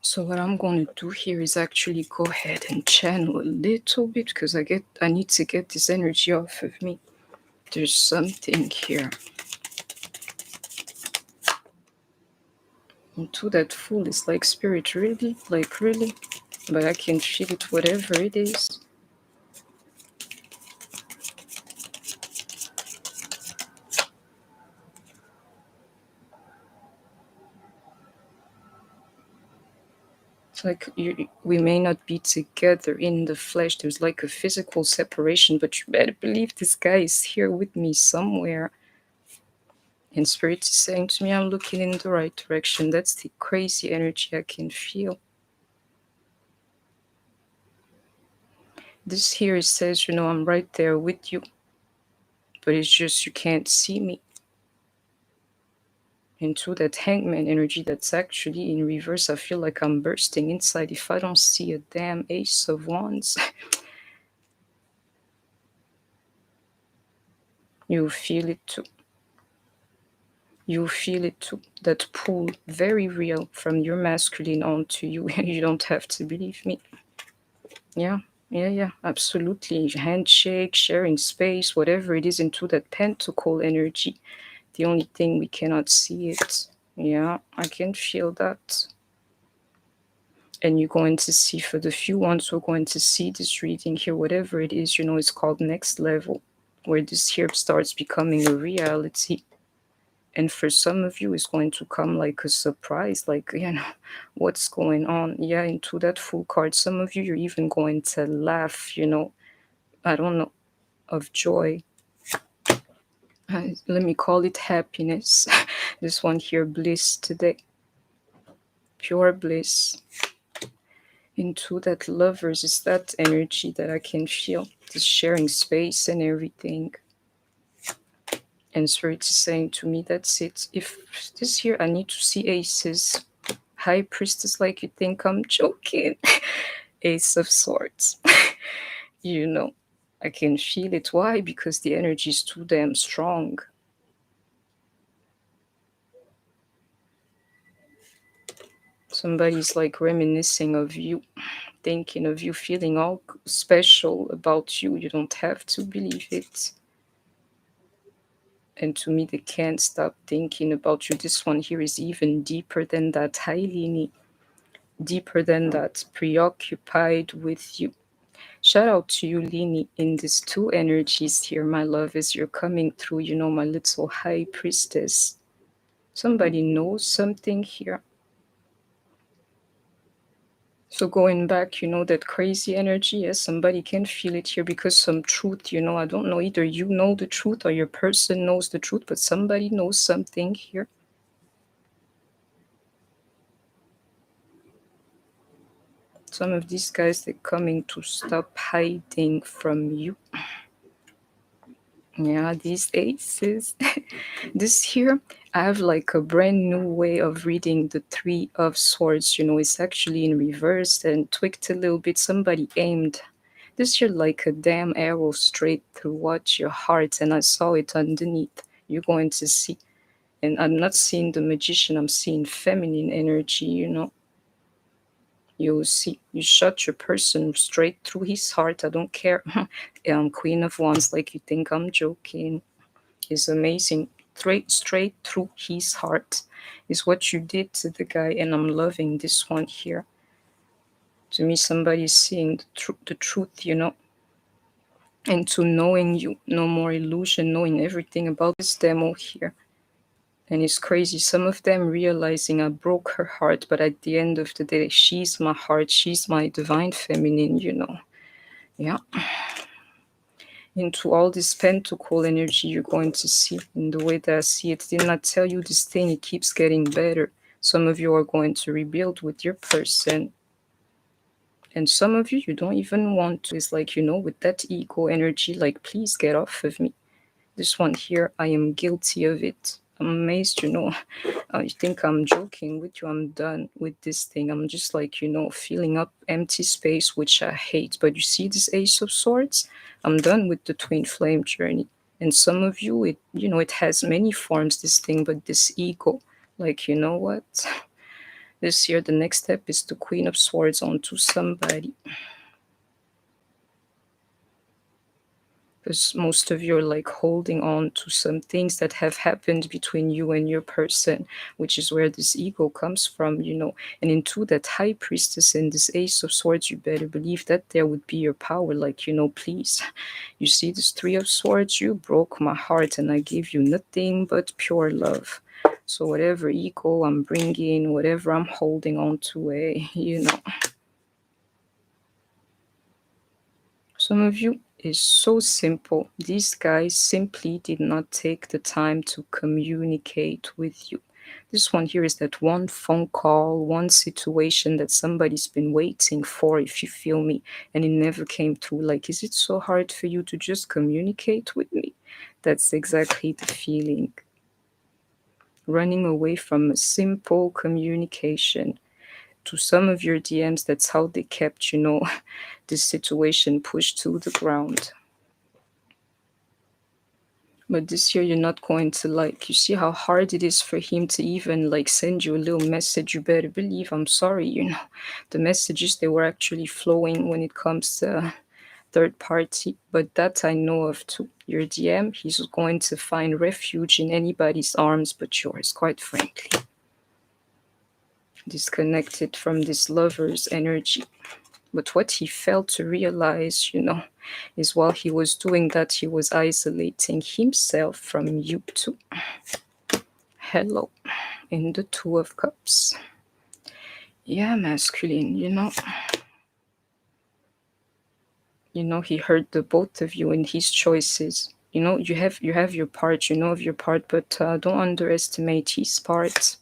So what I'm going to do here is actually go ahead and channel a little bit, because I need to get this energy off of me. There's something here. Into that fool is like spirit, really? Like really? But I can feel it, whatever it is. It's like we may not be together in the flesh. There's like a physical separation, but you better believe this guy is here with me somewhere. And Spirit is saying to me, I'm looking in the right direction. That's the crazy energy I can feel. This here says, I'm right there with you. But it's just you can't see me. Into that hangman energy that's actually in reverse, I feel like I'm bursting inside if I don't see a damn ace of wands. You feel it too. You feel it too. That pull, very real, from your masculine onto you. You don't have to believe me. Yeah, absolutely. Handshake, sharing space, whatever it is, into that pentacle energy. The only thing we cannot see it. Yeah, I can feel that. And you're going to see, for the few ones who are going to see this reading here, whatever it is, it's called next level, where this here starts becoming a reality. And for some of you, it's going to come like a surprise, like, what's going on? Yeah, into that full card. Some of you, you're even going to laugh, I don't know, of joy. Let me call it happiness. This one here, bliss today. Pure bliss. Into that lovers is that energy that I can feel, this sharing space and everything. And Spirit is saying to me, that's it. If this year I need to see aces, High Priestess, like you think I'm joking. Ace of Swords. I can feel it. Why? Because the energy is too damn strong. Somebody's like reminiscing of you, thinking of you, feeling all special about you. You don't have to believe it. And to me, they can't stop thinking about you. This one here is even deeper than that, highly deeper than that, preoccupied with you. Shout out to you, Lini, in these two energies here, my love, as you're coming through, my little High Priestess. Somebody knows something here. So going back, that crazy energy, yes, somebody can feel it here, because some truth, I don't know, either you know the truth or your person knows the truth, but somebody knows something here. Some of these guys, they're coming to stop hiding from you. Yeah, these aces. This here, I have like a brand new way of reading the Three of Swords. It's actually in reverse and tweaked a little bit. Somebody aimed this here like a damn arrow straight through your heart, and I saw it underneath. You're going to see. And I'm not seeing the magician, I'm seeing feminine energy, You see, you shot your person straight through his heart. I don't care. Queen of Wands, like you think I'm joking. Is amazing. Straight through his heart is what you did to the guy, and I'm loving this one here. To me, somebody's seeing the truth, and to knowing you. No more illusion, knowing everything about this demo here. And it's crazy. Some of them realizing I broke her heart, but at the end of the day, she's my heart. She's my divine feminine, Yeah. Into all this pentacle energy you're going to see in the way that I see it. Didn't I tell you this thing? It keeps getting better. Some of you are going to rebuild with your person. And some of you don't even want to. It's like, with that ego energy, like, please get off of me. This one here, I am guilty of it. I'm amazed, you think I'm joking with you. I'm done with this thing. I'm just like, filling up empty space, which I hate. But you see this Ace of Swords? I'm done with the twin flame journey. And some of you, it has many forms, this thing, but this ego, like, you know what? This year, the next step is the Queen of Swords onto somebody. Because most of you are like holding on to some things that have happened between you and your person, which is where this ego comes from, you know. And into that High Priestess and this Ace of Swords, you better believe that there would be your power, like, you know, please. You see this Three of Swords, you broke my heart and I gave you nothing but pure love. So whatever ego I'm bringing, whatever I'm holding on to, you know. Some of you is so simple. These guys simply did not take the time to communicate with you. This one here is that one phone call, one situation that somebody's been waiting for, if you feel me, and it never came through. Like, is it so hard for you to just communicate with me? That's exactly the feeling. Running away from a simple communication. To some of your DMs, that's how they kept, you know, this situation pushed to the ground. But this year you're not going to, like, you see how hard it is for him to even like send you a little message. You better believe, I'm sorry, you know, the messages, they were actually flowing when it comes to third party. But that I know of too. Your DM, he's going to find refuge in anybody's arms but yours, quite frankly. Disconnected from this lover's energy. But what he failed to realize, you know, is while he was doing that, he was isolating himself from you too. Hello, in the Two of Cups. Yeah, masculine, you know. You know, he hurt the both of you in his choices. You know, you have your part, you know of your part, but don't underestimate his part.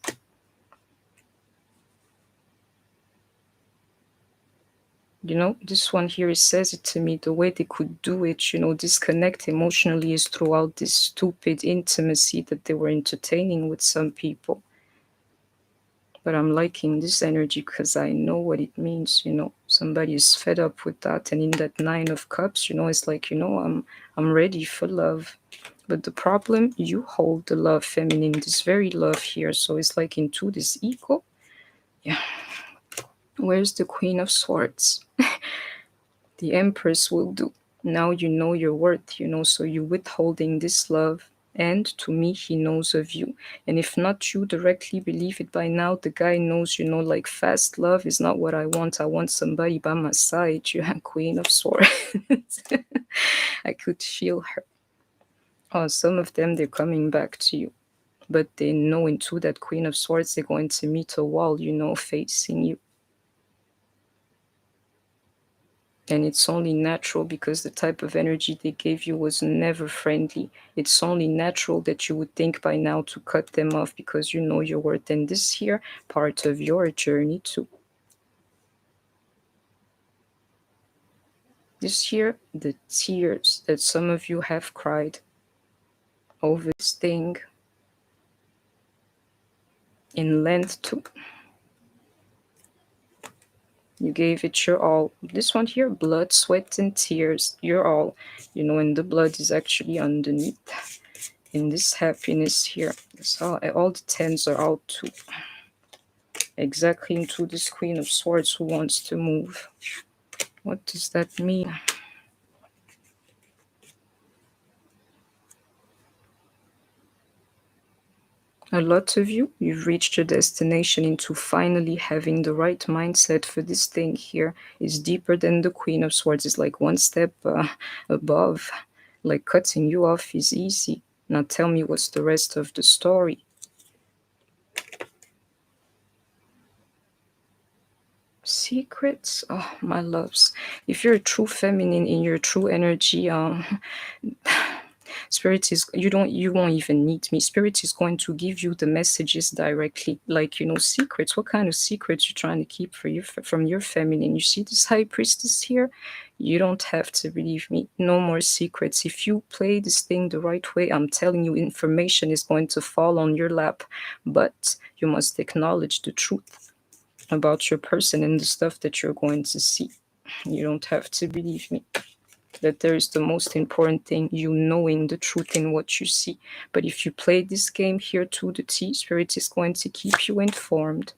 You know, this one here, it says it to me, the way they could do it, you know, disconnect emotionally, is throughout this stupid intimacy that they were entertaining with some people. But I'm liking this energy because I know what it means, you know. Somebody is fed up with that, and in that Nine of Cups, you know, it's like, you know, I'm ready for love. But the problem, you hold the love feminine, this very love here, so it's like into this ego. Yeah. Where's the Queen of Swords? The Empress will do. Now you know your worth, you know, so you're withholding this love. And to me, he knows of you. And if not you directly believe it by now, the guy knows, you know, like, fast love is not what I want. I want somebody by my side. You have Queen of Swords. I could feel her. Oh, some of them, they're coming back to you. But they know into that Queen of Swords, they're going to meet a wall, you know, facing you. And it's only natural because the type of energy they gave you was never friendly. It's only natural that you would think by now to cut them off because you know your worth. And this here, part of your journey too. This here, the tears that some of you have cried over this thing in length too. You gave it your all. This one here, blood, sweat, and tears, your all. You know, and the blood is actually underneath. In this happiness here, so all the tens are out too. Exactly into this Queen of Swords who wants to move. What does that mean? A lot of you, you've reached your destination into finally having the right mindset for this thing here. Is deeper than the Queen of Swords. It's like one step above. Like, cutting you off is easy. Now tell me, what's the rest of the story? Secrets? Oh, my loves. If you're a true feminine in your true energy, Spirit is, you won't even need me. Spirit is going to give you the messages directly. Like, you know, secrets. What kind of secrets you're trying to keep for you from your feminine? You see this High Priestess here? You don't have to believe me. No more secrets. If you play this thing the right way, I'm telling you, information is going to fall on your lap. But you must acknowledge the truth about your person and the stuff that you're going to see. You don't have to believe me. That there is the most important thing, you knowing the truth in what you see. But if you play this game here to the T, Spirit is going to keep you informed.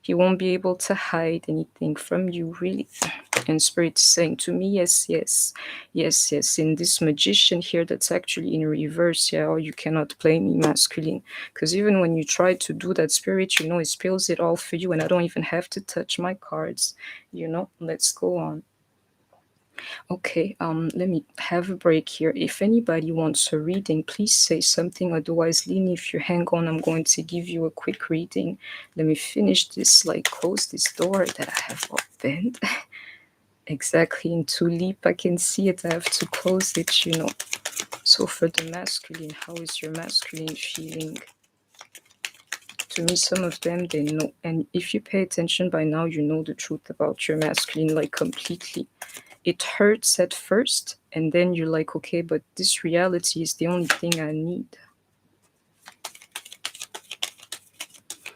He won't be able to hide anything from you, really. And Spirit is saying to me, yes, yes, yes, yes. In this Magician here, that's actually in reverse, yeah, or you cannot play me masculine. Because even when you try to do that, Spirit, you know, it spills it all for you, and I don't even have to touch my cards. You know, let's go on. Okay, let me have a break here. If anybody wants a reading, please say something. Otherwise, Lini, if you hang on, I'm going to give you a quick reading. Let me finish this, like close this door that I have opened. Exactly, in tulip, I can see it. I have to close it, you know. So for the masculine, how is your masculine feeling? To me, some of them, they know. And if you pay attention by now, you know the truth about your masculine, like completely. It hurts at first, and then you're like, okay, but this reality is the only thing I need.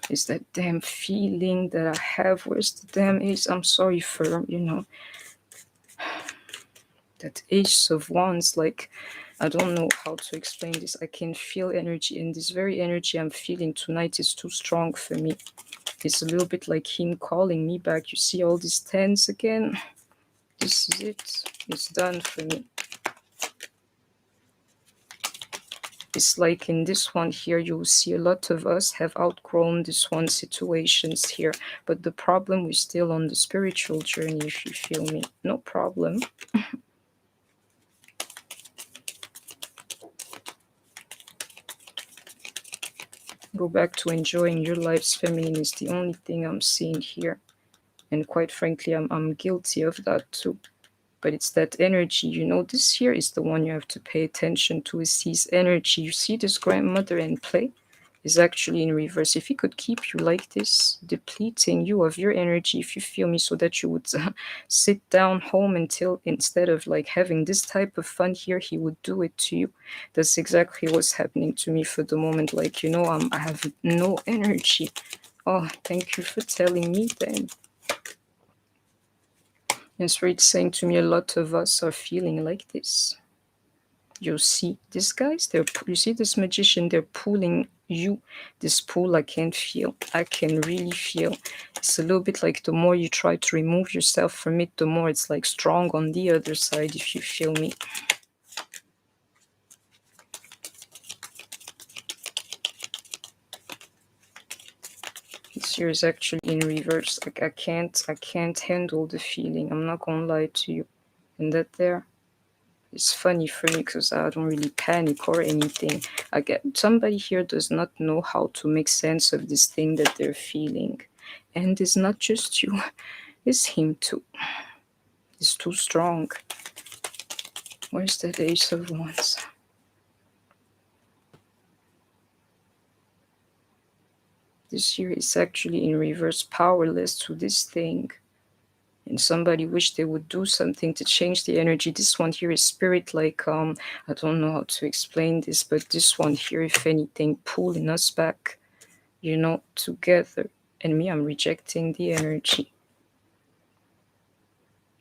It's that damn feeling that I have. Where's the damn ace? I'm sorry for, you know, that ace of wands. Like, I don't know how to explain this. I can feel energy, and this very energy I'm feeling tonight is too strong for me. It's a little bit like him calling me back. You see all these tens again? This is it. It's done for me. It's like in this one here, you'll see a lot of us have outgrown this one situations here. But the problem, we're still on the spiritual journey, if you feel me. No problem. Go back to enjoying your lives. Feminine is the only thing I'm seeing here. And quite frankly, I'm guilty of that too. But it's that energy, you know, this here is the one you have to pay attention to, is his energy. You see this grandmother in play is actually in reverse. If he could keep you like this, depleting you of your energy, if you feel me, so that you would sit down home until, instead of like having this type of fun here, he would do it to you. That's exactly what's happening to me for the moment. Like, you know, I have no energy. Oh, thank you for telling me then. And Spirit saying to me, a lot of us are feeling like this. You see these guys, you see this Magician, they're pulling you. This pull I can't feel. I can really feel. It's a little bit like the more you try to remove yourself from it, the more it's like strong on the other side, if you feel me. This here is actually in reverse. Like I can't handle the feeling. I'm not gonna lie to you. And that there, it's funny for me because I don't really panic or anything. I get somebody here does not know how to make sense of this thing that they're feeling. And it's not just you, it's him too. It's too strong. Where's that Ace of Wands? This here is actually in reverse, powerless to this thing. And somebody wish they would do something to change the energy. This one here is spirit, like I don't know how to explain this, but this one here, if anything, pulling us back, you know, together. And me, I'm rejecting the energy.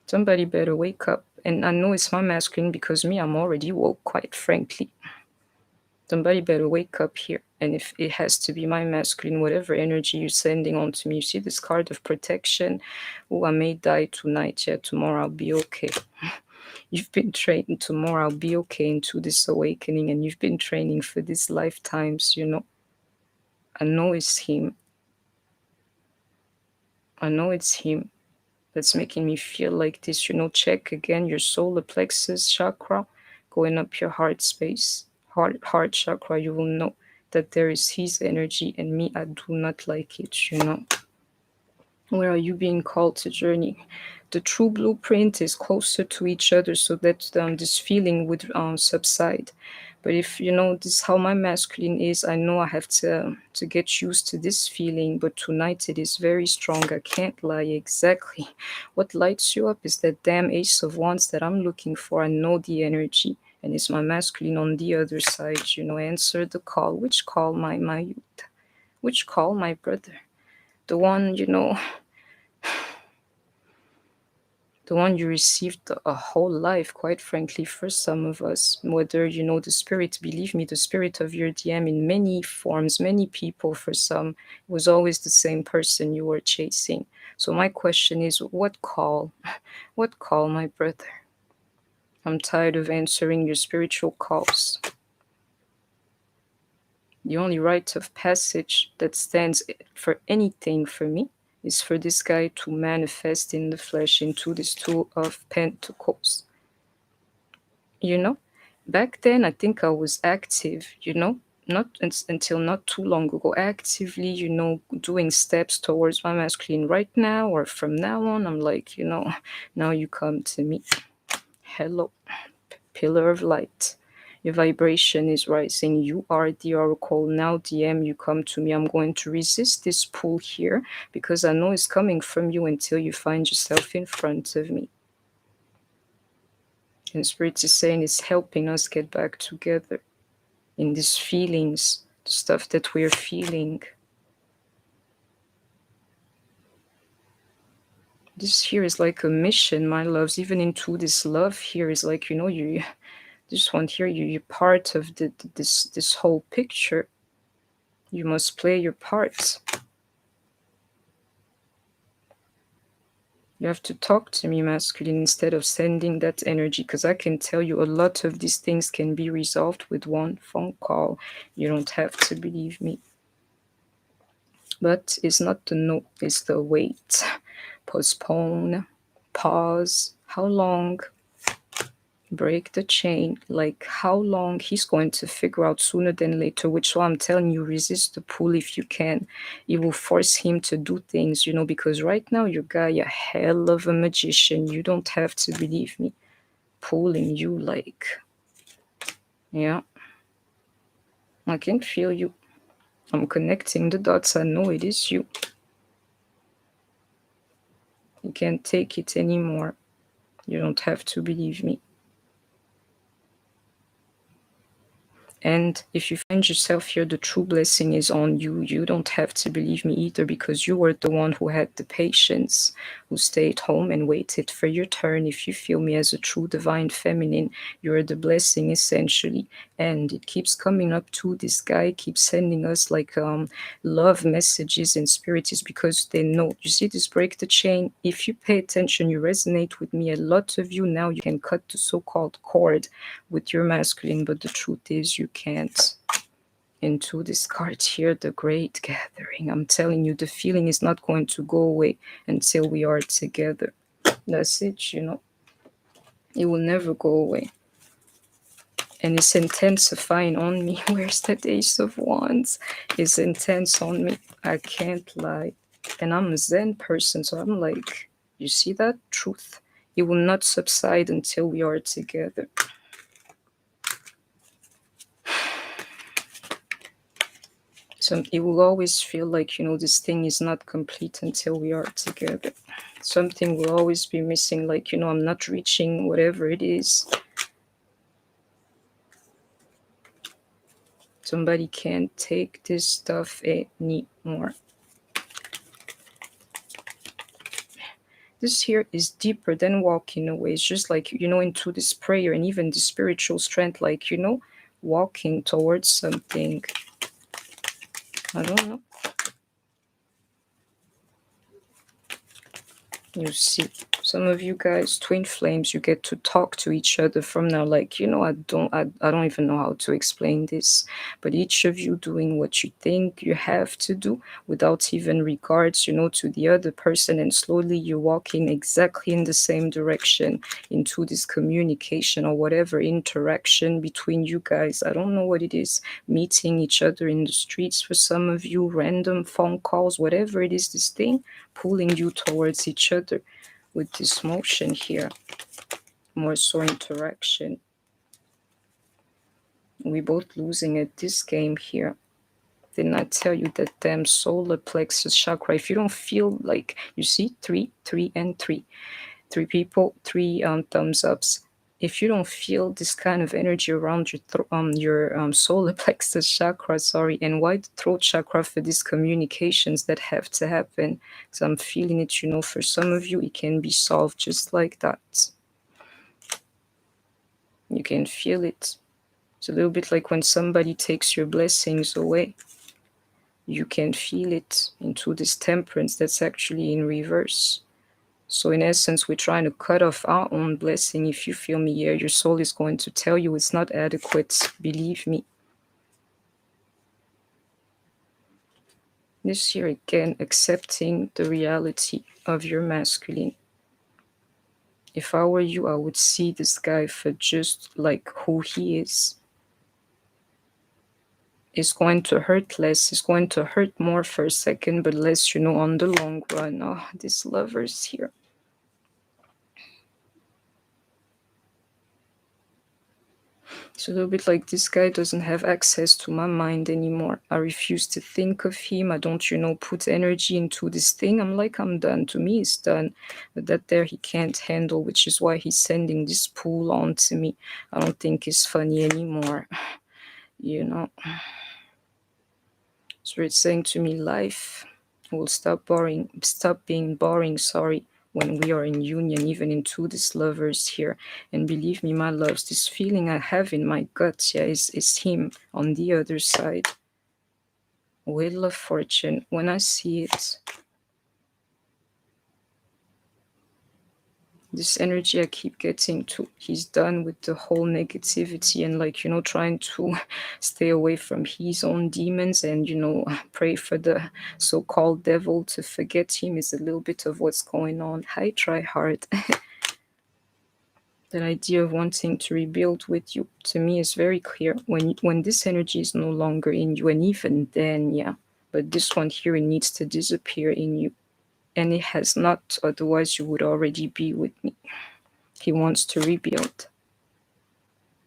Somebody better wake up. And I know it's my masculine because me, I'm already woke, quite frankly. Somebody better wake up here. And if it has to be my masculine, whatever energy you're sending on to me, you see this card of protection. Oh, I may die tonight. Yeah, tomorrow I'll be okay. You've been training. Tomorrow I'll be okay into this awakening. And you've been training for these lifetimes, you know. I know it's him. I know it's him that's making me feel like this. You know, check again your solar plexus chakra, going up your heart space, heart chakra. You will know that there is his energy, and me, I do not like it, you know. Where are you being called to journey? The true blueprint is closer to each other so that this feeling would subside. But if you know this how my masculine is, I know I have to get used to this feeling. But tonight it is very strong. I can't lie. Exactly what lights you up is that damn Ace of Wands that I'm looking for. I know the energy, and it's my masculine on the other side. You know, answer the call. Which call, my youth? Which call, my brother? The one, you know, the one you received a whole life, quite frankly, for some of us. Whether, you know, the spirit, believe me, the spirit of your DM in many forms, many people, for some, was always the same person you were chasing. So my question is, what call? What call, my brother? I'm tired of answering your spiritual calls. The only rite of passage that stands for anything for me is for this guy to manifest in the flesh into this Two of Pentacles. You know, back then I think I was active, you know, not until not too long ago, actively, you know, doing steps towards my masculine. Right now, or from now on, I'm like, you know, now you come to me. Hello, pillar of light. Your vibration is rising. You are the oracle. Now, DM, you come to me. I'm going to resist this pull here because I know it's coming from you until you find yourself in front of me. And Spirit is saying it's helping us get back together in these feelings, the stuff that we're feeling. This here is like a mission, my loves. Even into this love here is like, you know, you this one here, you're part of this whole picture. You must play your part. You have to talk to me, masculine, instead of sending that energy, because I can tell you a lot of these things can be resolved with one phone call. You don't have to believe me. But it's not the no, it's the wait. Postpone, pause. How long? Break the chain. Like how long? He's going to figure out sooner than later, which why I'm telling you, resist the pull if you can. It will force him to do things, you know, because right now your guy a hell of a magician. You don't have to believe me. Pulling you like, yeah, I can feel you. I'm connecting the dots. I know it is you. You can't take it anymore. You don't have to believe me. And if you find yourself here, the true blessing is on you. You don't have to believe me either, because you were the one who had the patience, who stayed home and waited for your turn. If you feel me as a true divine feminine, you're the blessing essentially. And it keeps coming up to this guy, keeps sending us like love messages and spirit, is because they know. You see this break the chain? If you pay attention, you resonate with me. A lot of you now, you can cut the so-called cord with your masculine, but the truth is you can't. Into this card here, the Great Gathering, I'm telling you, the feeling is not going to go away until we are together. That's it, you know. It will never go away. And it's intensifying on me. Where's that Ace of Wands? It's intense on me. I can't lie. And I'm a Zen person, so I'm like, you see that? Truth. It will not subside until we are together. So it will always feel like, you know, this thing is not complete until we are together. Something will always be missing, like, you know, I'm not reaching whatever it is. Somebody can't take this stuff anymore. This here is deeper than walking away. It's just like, you know, into this prayer and even the spiritual strength, like, you know, walking towards something. I don't know. You see, some of you guys, twin flames, you get to talk to each other from now. Like, you know, I don't even know how to explain this, but each of you doing what you think you have to do without even regards, you know, to the other person, and slowly you're walking exactly in the same direction into this communication or whatever interaction between you guys. I don't know what it is. Meeting each other in the streets for some of you, random phone calls, whatever it is, this thing pulling you towards each other with this motion here. More so interaction. We both losing at this game here. Didn't I tell you that damn solar plexus chakra? If you don't feel like, you see, 3, 3, and 3. 3 people, 3 thumbs ups. if you don't feel this kind of energy around your solar plexus chakra, sorry, and why the throat chakra for these communications that have to happen? Because I'm feeling it, for some of you, it can be solved just like that. You can feel it. It's a little bit like when somebody takes your blessings away. You can feel it into this temperance that's actually in reverse. So in essence, we're trying to cut off our own blessing. If you feel me here, your soul is going to tell you it's not adequate. Believe me. This year again, accepting the reality of your masculine. If I were you, I would see this guy for just like who he is. It's going to hurt less. It's going to hurt more for a second, but less, on the long run. Oh, these lovers here. It's a little bit like this guy doesn't have access to my mind anymore. I refuse to think of him. I don't, put energy into this thing. I'm like, I'm done. To me, it's done. But that there he can't handle, which is why he's sending this pool on to me. I don't think it's funny anymore. So it's saying to me, life will stop being boring, when we are in union, even into these lovers here. And believe me, my loves, this feeling I have in my gut, is him on the other side. Wheel of Fortune, when I see it, this energy I keep getting to, he's done with the whole negativity and trying to stay away from his own demons and, pray for the so-called devil to forget him is a little bit of what's going on. I try hard. That idea of wanting to rebuild with you, to me, is very clear. When this energy is no longer in you, and even then, yeah. But this one here, it needs to disappear in you. And it has not, otherwise you would already be with me. He wants to rebuild.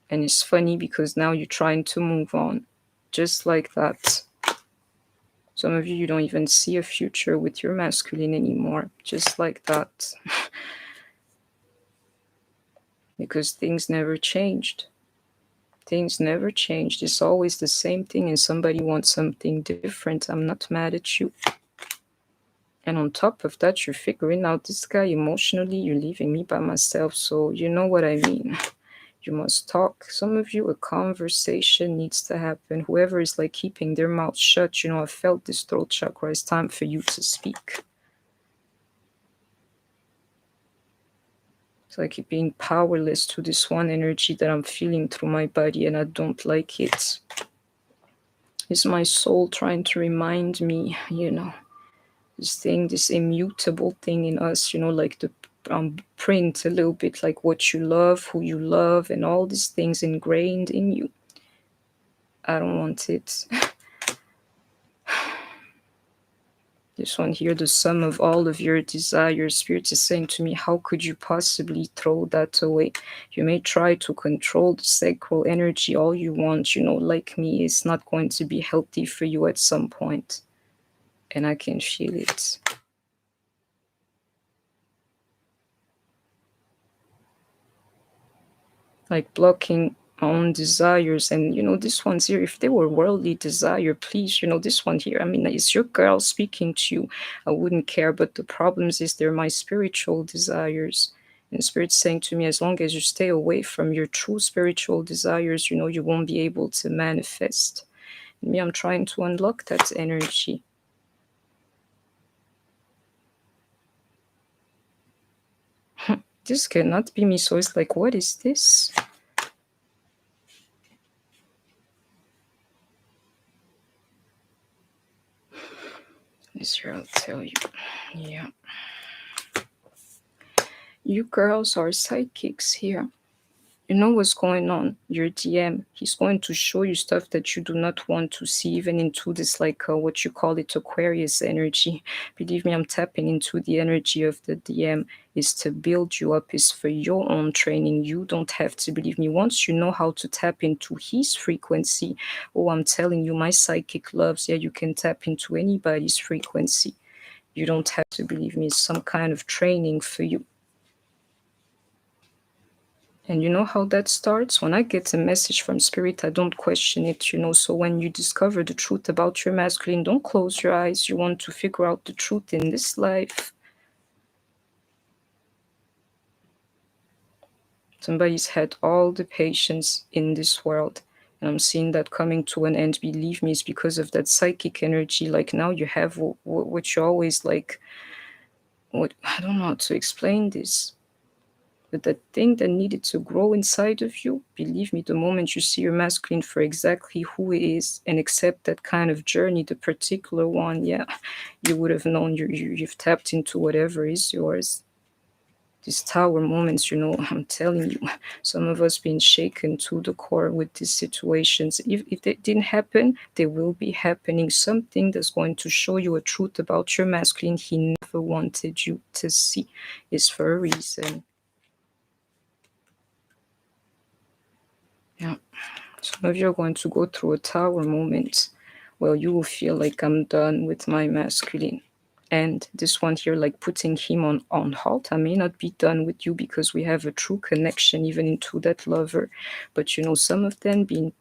And it's funny because now you're trying to move on. Just like that. Some of you don't even see a future with your masculine anymore. Just like that. Because things never changed. Things never changed. It's always the same thing and somebody wants something different. I'm not mad at you. And on top of that, you're figuring out this guy emotionally, you're leaving me by myself. So you know what I mean. You must talk. Some of you, a conversation needs to happen. Whoever is like keeping their mouth shut, I felt this throat chakra. It's time for you to speak. It's like being powerless to this one energy that I'm feeling through my body and I don't like it. It's my soul trying to remind me, this thing, this immutable thing in us, like the print a little bit, like what you love, who you love, and all these things ingrained in you. I don't want it. This one here, the sum of all of your desires. Spirit is saying to me, how could you possibly throw that away? You may try to control the sacral energy all you want, like me, it's not going to be healthy for you at some point. And I can feel it. Like blocking own desires. And this one's here, if they were worldly desire, please, this one here, it's your girl speaking to you, I wouldn't care. But the problems is they're my spiritual desires. And Spirit's saying to me, as long as you stay away from your true spiritual desires, you won't be able to manifest. And me, I'm trying to unlock that energy. This cannot be me. So it's like, what is this? This here, I'll tell you. Yeah. You girls are psychics here. You know what's going on. Your DM, he's going to show you stuff that you do not want to see, even into this, like what you call it, Aquarius energy. Believe me, I'm tapping into the energy of the DM. Is to build you up, is for your own training. You don't have to, believe me. Once you know how to tap into his frequency, I'm telling you, my psychic loves, you can tap into anybody's frequency. You don't have to, believe me. It's some kind of training for you. And you know how that starts? When I get a message from spirit, I don't question it, So when you discover the truth about your masculine, don't close your eyes. You want to figure out the truth in this life. Somebody's had all the patience in this world. And I'm seeing that coming to an end. Believe me, it's because of that psychic energy. Like now you have what you always like. What I don't know how to explain this. But that thing that needed to grow inside of you, believe me, the moment you see your masculine for exactly who it is and accept that kind of journey, the particular one, yeah, you would have known you've tapped into whatever is yours. These tower moments, I'm telling you, some of us being shaken to the core with these situations. If they didn't happen, they will be happening. Something that's going to show you a truth about your masculine he never wanted you to see is for a reason. Yeah. Some of you are going to go through a tower moment where you will feel like I'm done with my masculine. And this one here, like putting him on halt. I may not be done with you because we have a true connection even into that lover. But some of them being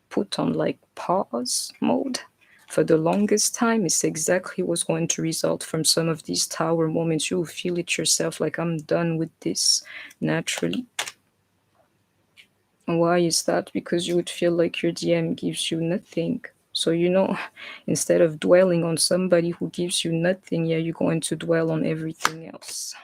put on like pause mode for the longest time is exactly what's going to result from some of these tower moments. You will feel it yourself, like I'm done with this naturally. Why is that? Because you would feel like your DM gives you nothing. So, instead of dwelling on somebody who gives you nothing, yeah, you're going to dwell on everything else.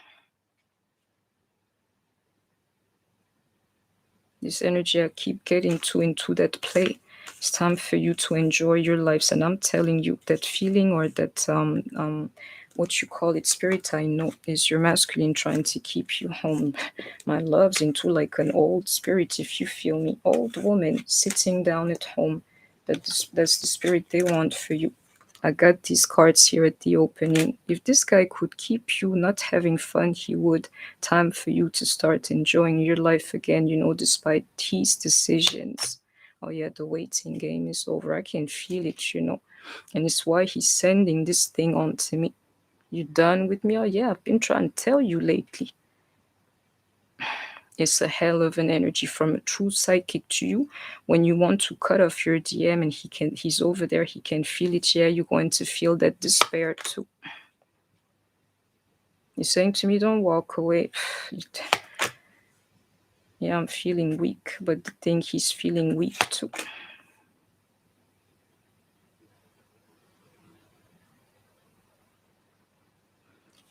This energy I keep getting into that play. It's time for you to enjoy your lives. And I'm telling you, that feeling or that what you call it, spirit, I know, is your masculine trying to keep you home. My love's into like an old spirit, if you feel me. Old woman sitting down at home. That's the spirit they want for you. I got these cards here at the opening. If this guy could keep you not having fun, he would. Time for you to start enjoying your life again, despite his decisions. Oh yeah, the waiting game is over. I can feel it, And it's why he's sending this thing on to me. You done with me? Oh yeah, I've been trying to tell you lately. It's a hell of an energy from a true psychic to you. When you want to cut off your DM and he's over there, he can feel it. Yeah, you're going to feel that despair too. You're saying to me, don't walk away. Yeah, I'm feeling weak, but the thing, he's feeling weak too.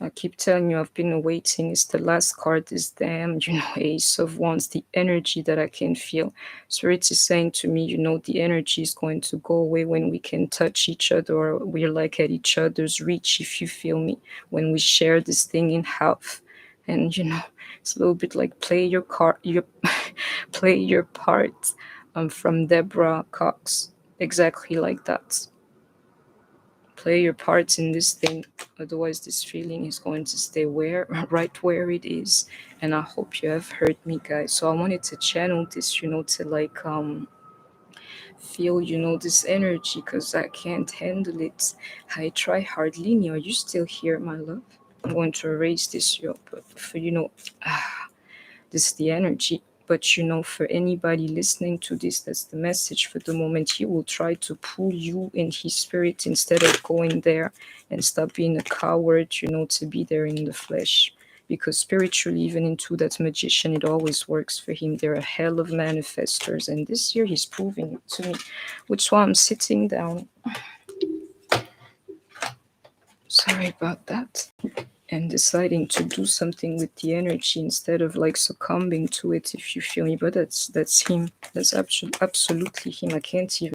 I keep telling you, I've been waiting. It's the last card is damn, Ace of Wands, the energy that I can feel. Spirit is saying to me, the energy is going to go away when we can touch each other or we're like at each other's reach, if you feel me, when we share this thing in half. And, it's a little bit like play your play your part from Deborah Cox. Exactly like that. Play your parts in this thing, otherwise this feeling is going to stay right where it is. And I hope you have heard me, guys. So I wanted to channel this, to like feel, this energy, because I can't handle it. I try hard. Lini, are you still here, my love? I'm going to erase this but for this is the energy. But for anybody listening to this, that's the message for the moment. He will try to pull you in his spirit instead of going there, and stop being a coward, to be there in the flesh. Because spiritually, even into that magician, it always works for him. They're a hell of manifestors. And this year he's proving it to me. Which is why I'm sitting down. Sorry about that. And deciding to do something with the energy instead of like succumbing to it, if you feel me. But that's him. That's absolutely him. I can't even